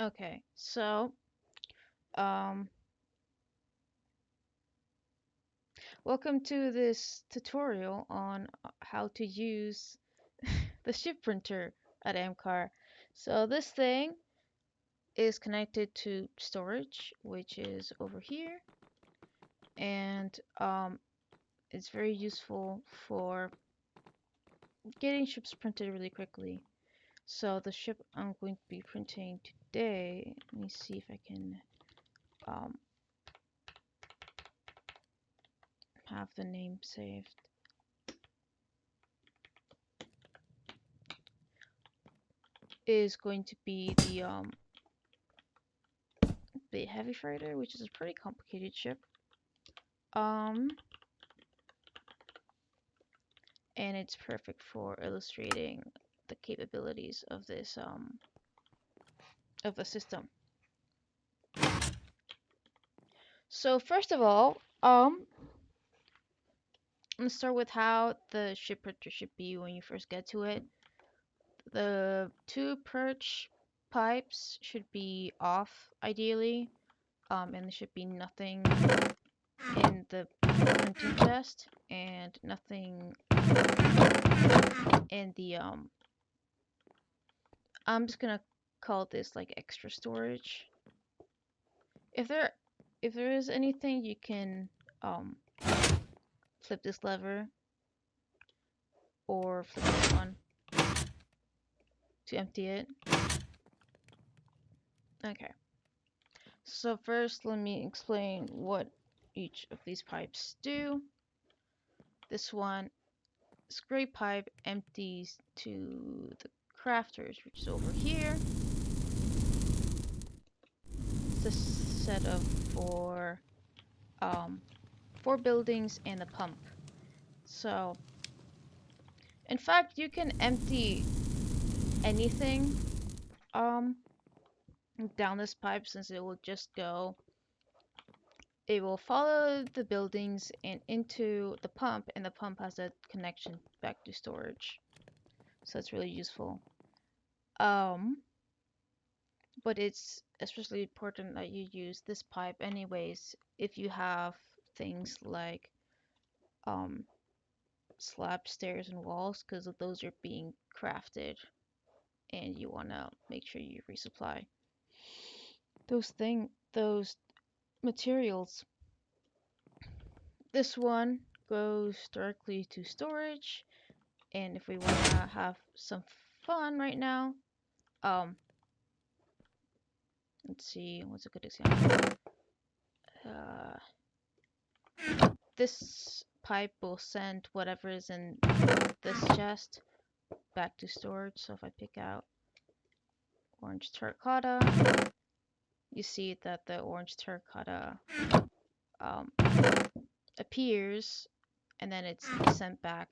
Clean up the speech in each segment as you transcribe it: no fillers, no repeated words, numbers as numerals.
Okay, so um, welcome to this tutorial on how to use the ship printer at Amcar. So this thing is connected to storage, which is over here, and it's very useful for getting ships printed really quickly. So the ship I'm going to be printing today, let me see if I can um, have the name saved. Is going to be the heavy freighter, which is a pretty complicated ship. Um, and it's perfect for illustrating the capabilities of this of the system. So first of all, let's start with how the ship printer should be when you first get to it. The two perch pipes should be off ideally, and there should be nothing in the printing chest and nothing in the I'm just gonna call this like extra storage. If there if there is anything, you can um flip this lever or flip this one to empty it. Okay. So first let me explain what each of these pipes do. This one, this gray pipe empties to the crafters, which is over here. It's a set of um four buildings and a pump. So in fact, you can empty anything um down this pipe, since it will just go, it will follow the buildings and into the pump, and the pump has a connection back to storage. So it's really useful. Um but it's especially important that you use this pipe anyways if you have things like um slab stairs and walls, because those are being crafted and you want to make sure you resupply those materials. This one goes directly to storage, and if we want to have some fun right now, um let's see, what's a good example? uh, this pipe will send whatever is in this chest back to storage. So if I pick out orange terracotta, you see that the orange terracotta um, appears, and then it's sent back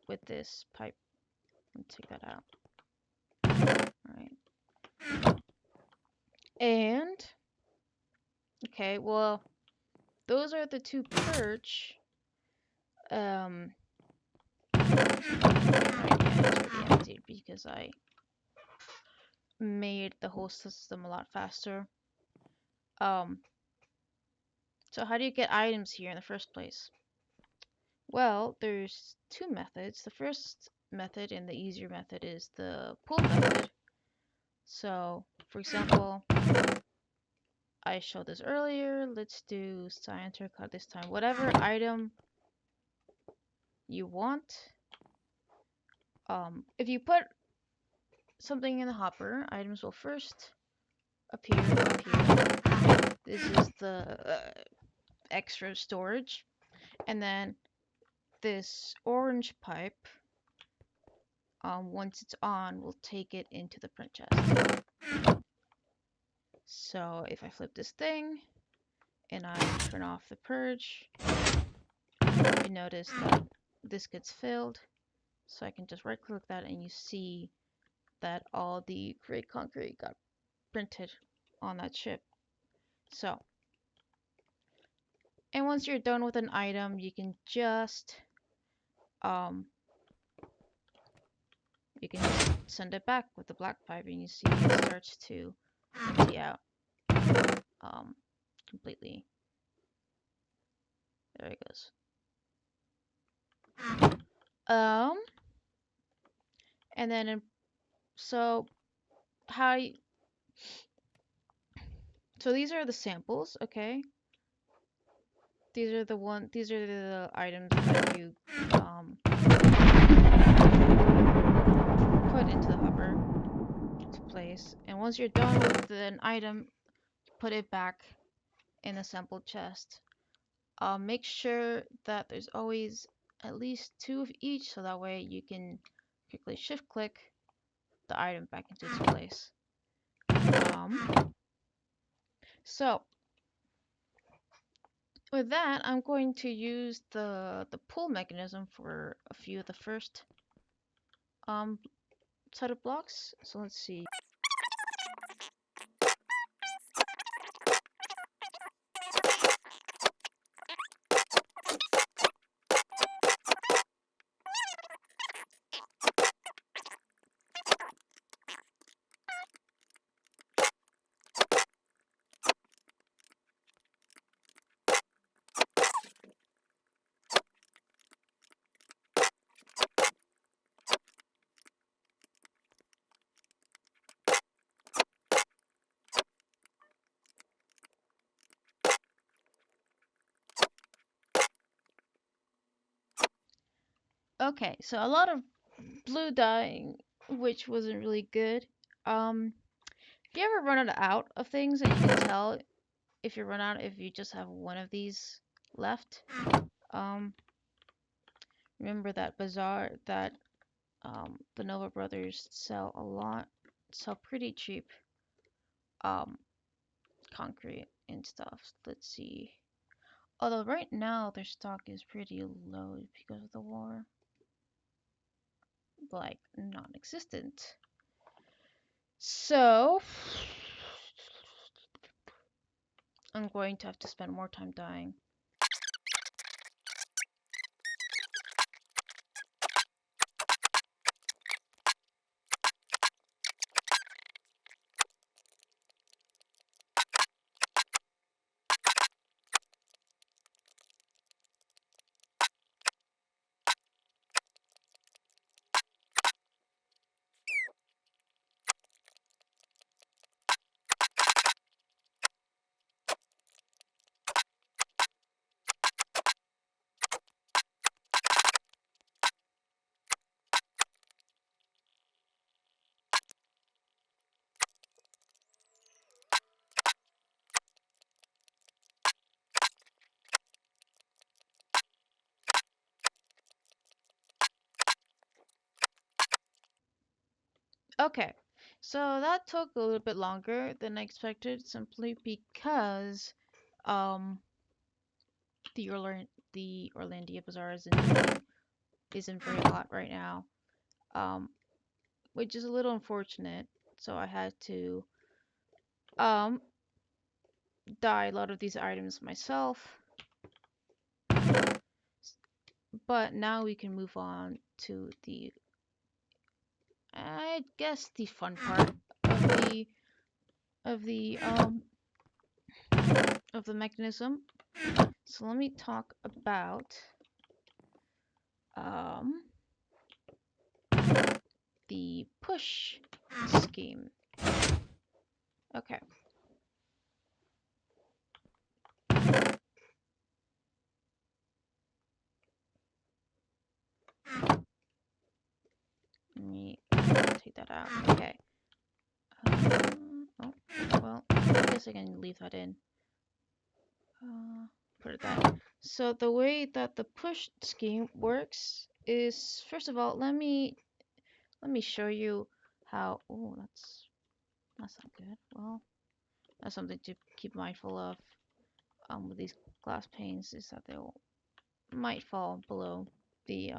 with this pipe. Let's take that out. All right. And okay, well, those are the two perch. Right, yeah, it's already emptied because I made the whole system a lot faster. Um, so how do you get items here in the first place? Well, there's two methods. The first method and the easier method is the pull method. So, for example, I showed this earlier. Let's do cyan terracotta this time. Whatever item you want. If you put something in the hopper, items will first appear up here. This is the extra storage. And then this orange pipe, once it's on, will take it into the print chest. So if I flip this thing and I turn off the purge, you notice that this gets filled. So I can just right click that and you see that all the gray concrete got printed on that ship. So, and once you're done with an item, you can just you can just send it back with the black pipe, and you see it starts to empty out completely. There it goes. And then so so these are the samples, okay? These are the items that you put into the hopper to place. And once you're done with an item, put it back in the sample chest. Make sure that there's always at least 2 of each, so that way you can quickly shift click the item back into its place. So with that, I'm going to use the pull mechanism for a few of the first set of blocks. So let's see. Okay, so a lot of blue dyeing, which wasn't really good. If you ever run out of things and you can tell if you run out if you just have one of these left, remember that bazaar that the Nova Brothers sell pretty cheap concrete and stuff. Let's see. Although right now their stock is pretty low because of the war. Like non-existent. So I'm going to have to spend more time dyeing. Okay, so that took a little bit longer than I expected, simply because the Orlandia Bazaar isn't very hot right now, which is a little unfortunate. So I had to dye a lot of these items myself. But now we can move on to I guess the fun part of the mechanism. So let me talk about the push scheme. Okay. Let me take that out. Okay. Oh, well, I guess I can leave that in. Put it there. So the way that the push scheme works is, first of all, let me show you how. Oh, that's not good. Well, that's something to keep mindful of. With these glass panes is that they might fall below the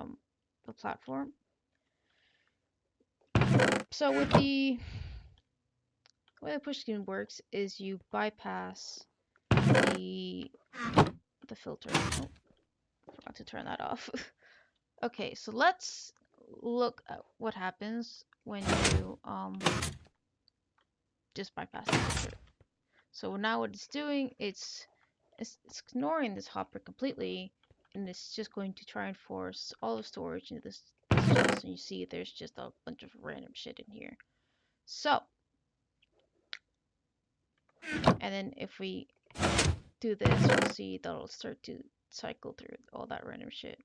platform. So with the way the push scheme works is you bypass the filter. Oh, forgot to turn that off. Okay, so let's look at what happens when you just bypass the filter. So now what it's doing, it's ignoring this hopper completely, and it's just going to try and force all the storage into this chest. And you see there's just a bunch of random shit in here. So, and then if we do this, we'll see that it'll start to cycle through all that random shit.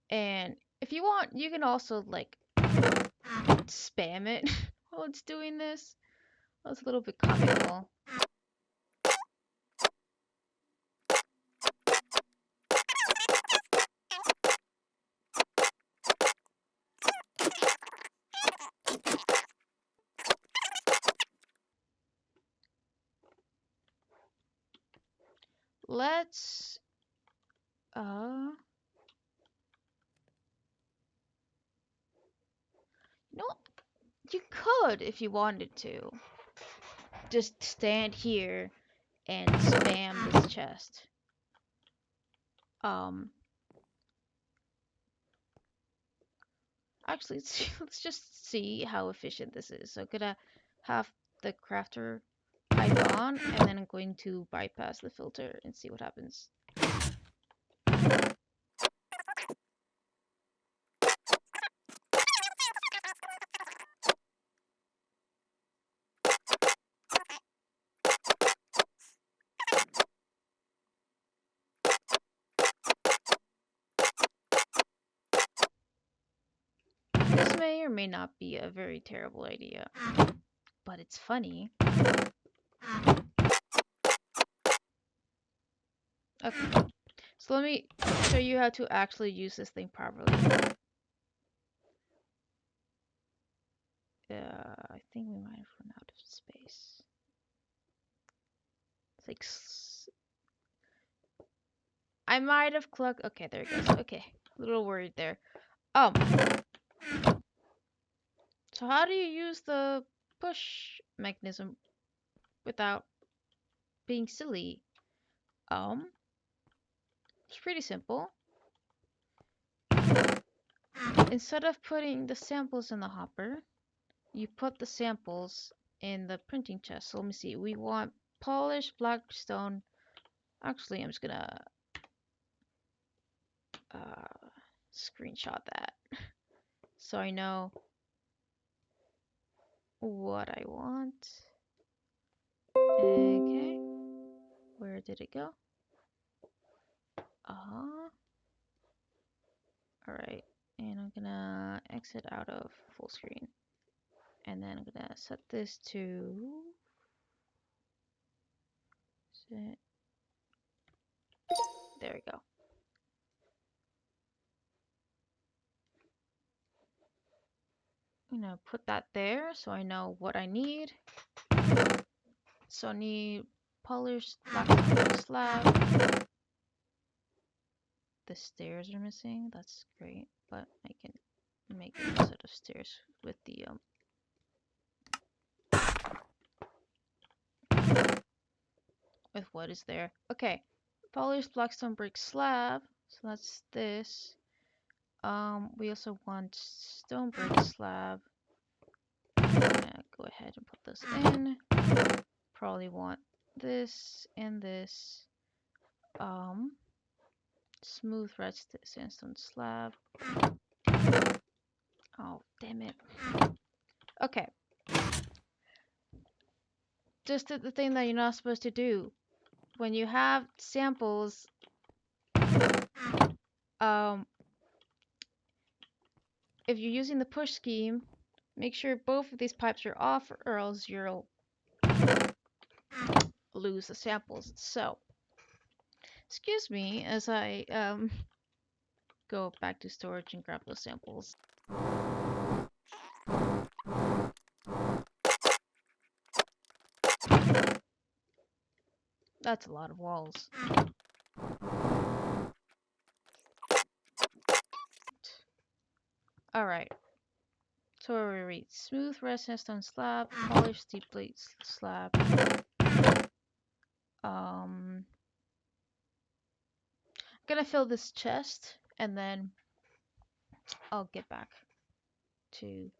And if you want, you can also like spam it while it's doing this. That's a little bit comical. Let's no, you could if you wanted to. Just stand here and spam this chest. Actually, let's just see how efficient this is. So I'm gonna have the crafter pipe on, and then I'm going to bypass the filter and see what happens. This may or may not be a very terrible idea, but it's funny. Okay, so let me show you how to actually use this thing properly. I think we might have run out of space. It's like I might have clucked. Okay, there it goes. Okay, a little worried there. So how do you use the push mechanism without being silly? It's pretty simple. Instead of putting the samples in the hopper, you put the samples in the printing chest. So let me see. We want polished black stone. Actually, I'm just gonna screenshot that so I know what I want. Okay, where did it go? Alright, and I'm gonna exit out of full screen. And then I'm gonna set this to there we go. I'm gonna put that there so I know what I need. So I need polished black slab. The stairs are missing. That's great, but I can make a set of stairs with the with what is there. Okay, polished blackstone brick slab. So that's this. We also want stone brick slab. I'm gonna go ahead and put this in. Probably want this and this. Smooth red sandstone slab. Oh, damn it. Okay. Just the thing that you're not supposed to do. When you have samples, if you're using the push scheme, make sure both of these pipes are off or else you'll lose the samples. So, excuse me as I go back to storage and grab those samples. That's a lot of walls. Alright. So where we read smooth red sandstone slab, polished steep plate slab. Gonna fill this chest and then I'll get back to.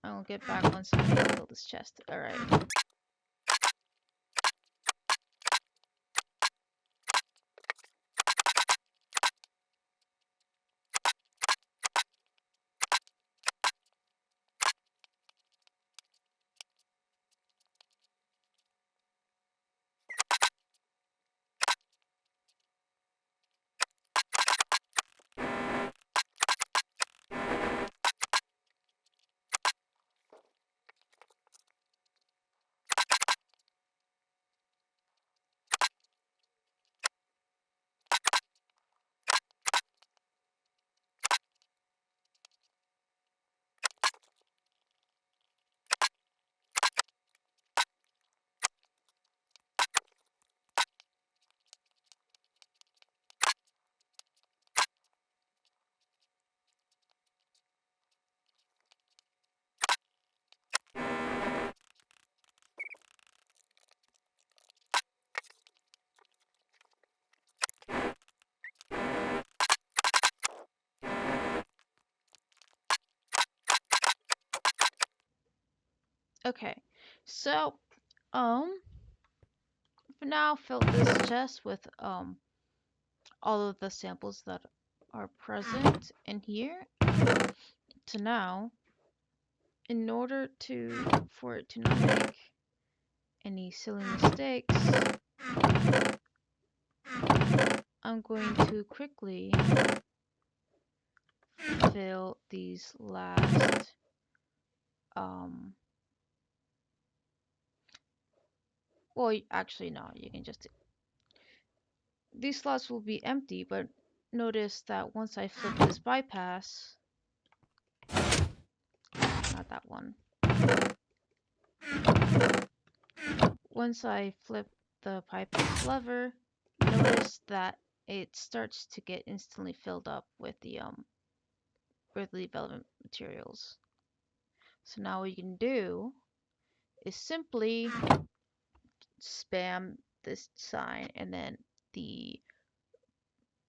I'll get back once I fill this chest. Alright. Okay. So, for now, fill this chest with all of the samples that are present in here. So now, in order for it to not make any silly mistakes, I'm going to quickly fill these last well, actually no, you can just these slots will be empty, but notice that once I flip this bypass, not that one. Once I flip the bypass lever, notice that it starts to get instantly filled up with the development materials. So now what you can do is simply spam this sign and then the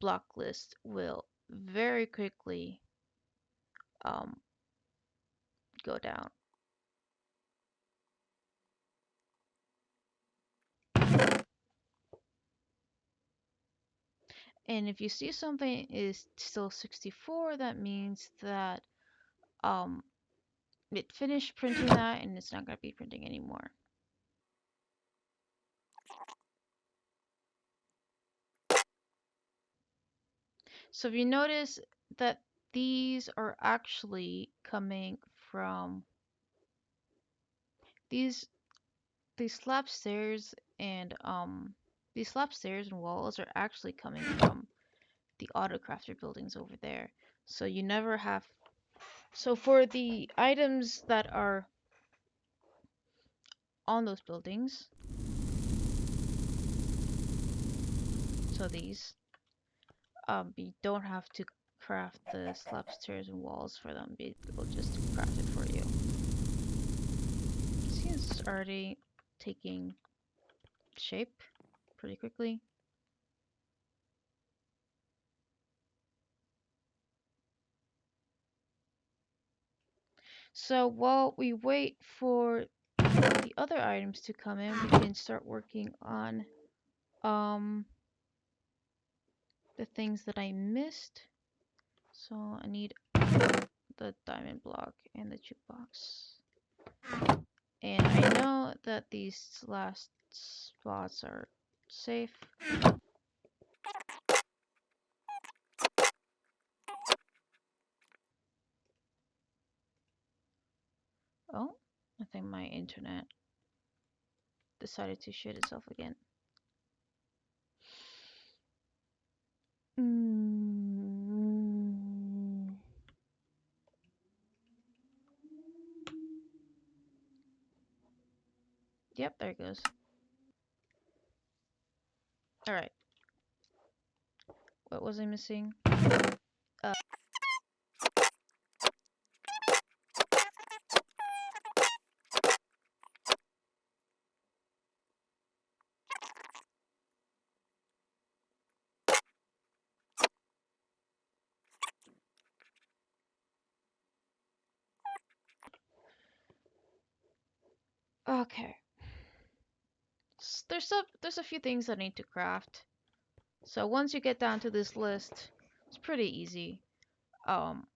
block list will very quickly go down. And if you see something is still 64, that means that it finished printing that and it's not going to be printing anymore. So if you notice that these are actually coming from these slab stairs and walls are actually coming from the autocrafter buildings over there. So you never have. So for the items that are on those buildings, so these, you don't have to craft the slab stairs and walls for them. It'll just craft it for you. See, it's already taking shape pretty quickly. So while we wait for the other items to come in, we can start working on the things that I missed. So I need the diamond block and the jukebox. And I know that these last spots are safe. Oh, I think my internet decided to shit itself again. Yep, there it goes. Alright. What was I missing? Okay. There's a few things I need to craft. So once you get down to this list, it's pretty easy. Um,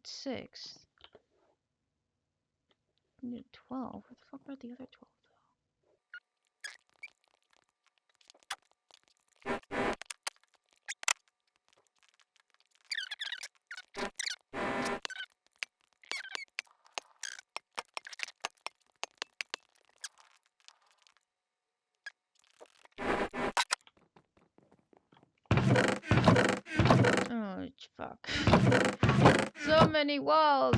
6. You need 12. Where the fuck are the other 12? Oh, fuck. So many walls!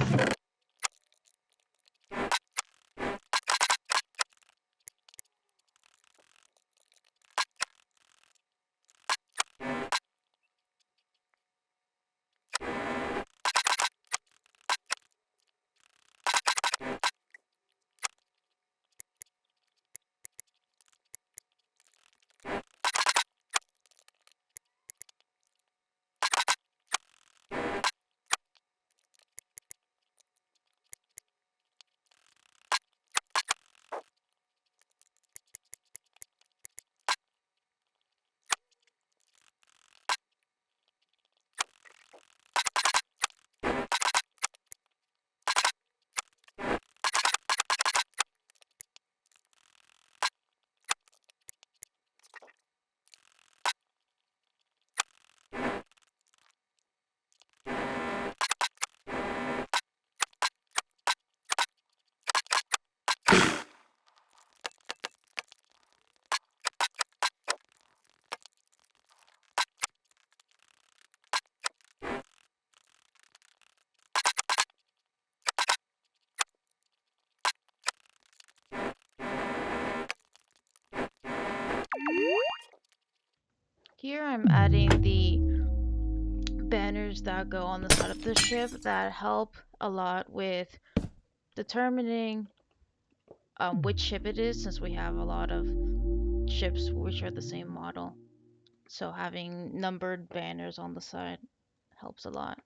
Here I'm adding the banners that go on the side of the ship that help a lot with determining which ship it is, since we have a lot of ships which are the same model. So having numbered banners on the side helps a lot.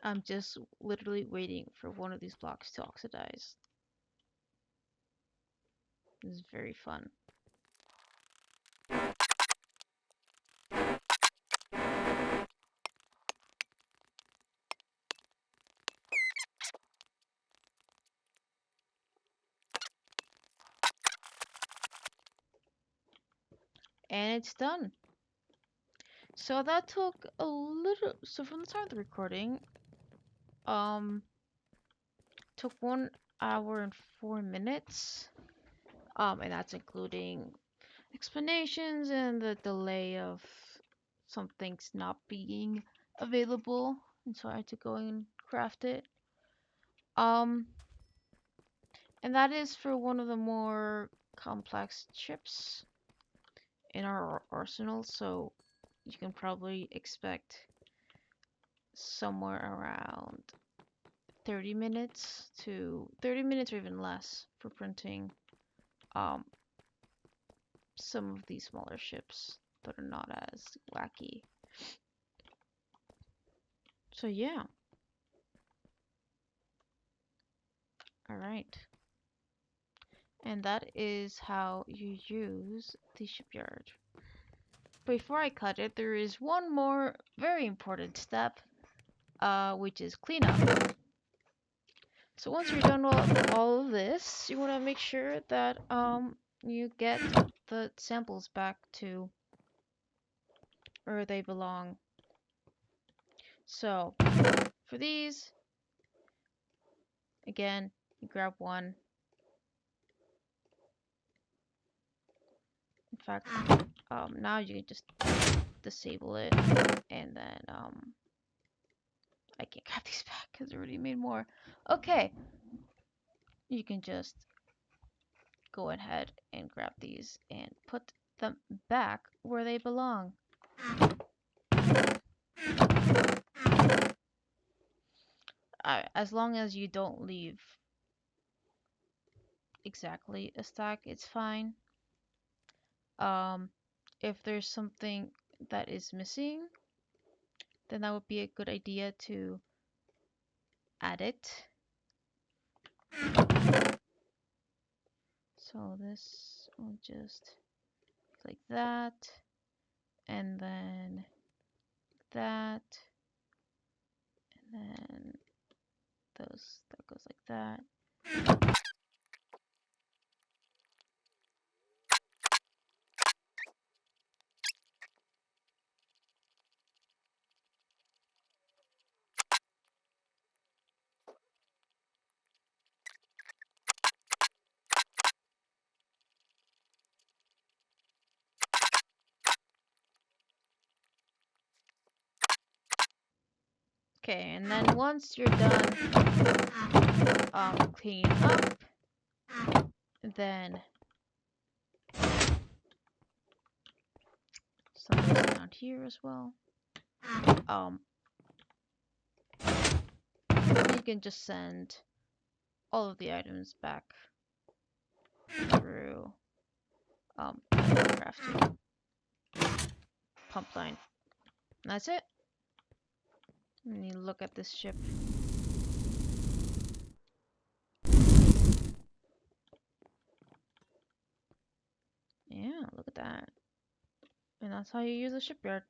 I'm just literally waiting for one of these blocks to oxidize. This is very fun. And it's done. So that took a little, so from the time of the recording, took 1 hour and 4 minutes. And that's including explanations and the delay of some things not being available, and so I had to go and craft it. Um, and that is for one of the more complex chips in our arsenal, so you can probably expect somewhere around 30 minutes to 30 minutes or even less for printing um, some of these smaller ships that are not as wacky. So yeah. Alright. And that is how you use the shipyard. Before I cut it, there is one more very important step, which is cleanup. So once you're done with all of this, you want to make sure that you get the samples back to where they belong. So for these, again, you grab one. In fact, now you can just disable it and then I can't grab these back because I already made more. Okay, you can just go ahead and grab these and put them back where they belong. As long as you don't leave exactly a stack, it's fine. If there's something that is missing, then that would be a good idea to add it. So this will just like that, and then that, and then that goes like that. Okay, and then once you're done cleaning up, then some of this down here as well. You can just send all of the items back through crafting pump line. And that's it. And you look at this ship. Yeah, look at that. And that's how you use a shipyard.